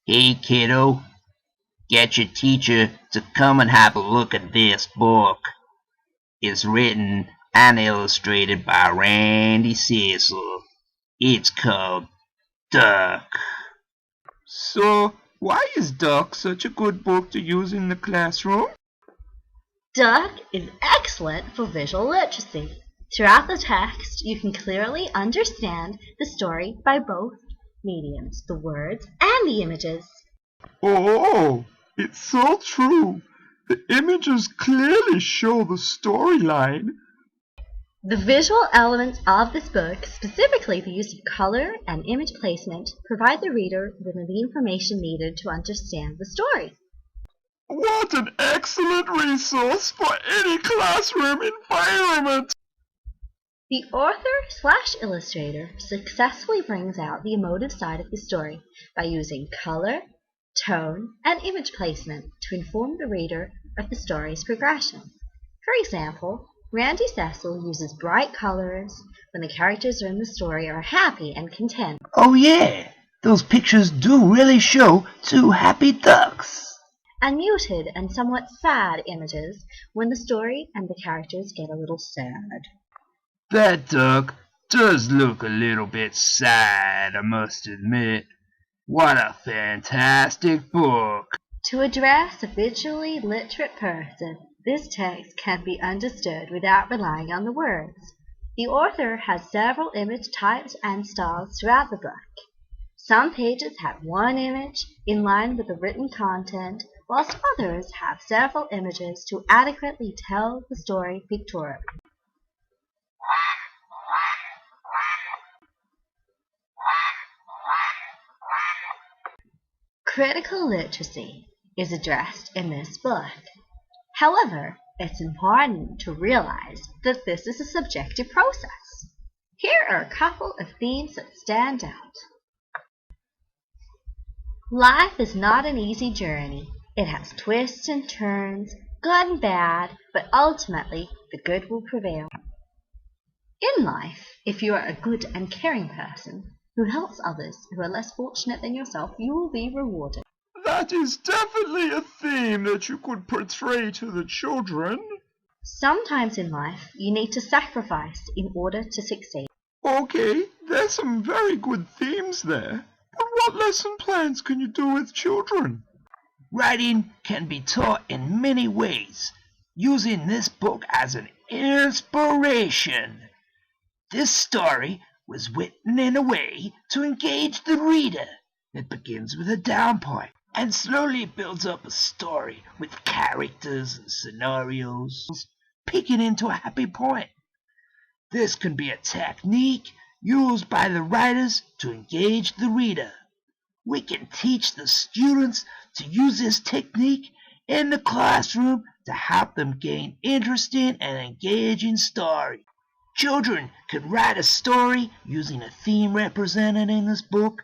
Hey kiddo, get your teacher to come and have a look at this book. It's written and illustrated by Randy Cecil. It's called Duck. So, why is Duck such a good book to use in the classroom? Duck is excellent for visual literacy. Throughout the text, you can clearly understand the story by both mediums, the words and the images. Oh, it's so true. The images clearly show the storyline. The visual elements of this book, specifically the use of color and image placement, provide the reader with the information needed to understand the story. What an excellent resource for any classroom environment! The author/illustrator successfully brings out the emotive side of the story by using color, tone, and image placement to inform the reader of the story's progression. For example, Randy Cecil uses bright colors when the characters in the story are happy and content. Oh yeah, those pictures do really show two happy ducks. And muted and somewhat sad images when the story and the characters get a little sad. That duck does look a little bit sad, I must admit. What a fantastic book! To address a visually literate person, this text can be understood without relying on the words. The author has several image types and styles throughout the book. Some pages have one image in line with the written content, whilst others have several images to adequately tell the story pictorially. Critical literacy is addressed in this book. However, it's important to realize that this is a subjective process. Here are a couple of themes that stand out. Life is not an easy journey. It has twists and turns, good and bad, but ultimately the good will prevail. In life, if you are a good and caring person who helps others who are less fortunate than yourself, you will be rewarded. That is definitely a theme that you could portray to the children. Sometimes in life, you need to sacrifice in order to succeed. Okay, there's some very good themes there. But what lesson plans can you do with children? Writing can be taught in many ways, using this book as an inspiration. This story was written in a way to engage the reader. It begins with a down point and slowly builds up a story with characters and scenarios, peaking into a happy point. This can be a technique used by the writers to engage the reader. We can teach the students to use this technique in the classroom to help them gain interesting and engaging story. Children can write a story using a theme represented in this book.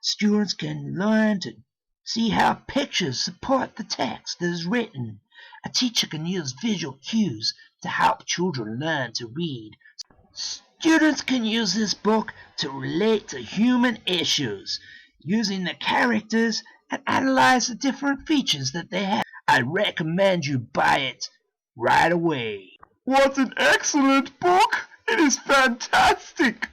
Students can learn to see how pictures support the text that is written. A teacher can use visual cues to help children learn to read. Students can use this book to relate to human issues, using the characters and analyze the different features that they have. I recommend you buy it right away. What an excellent book! It is fantastic!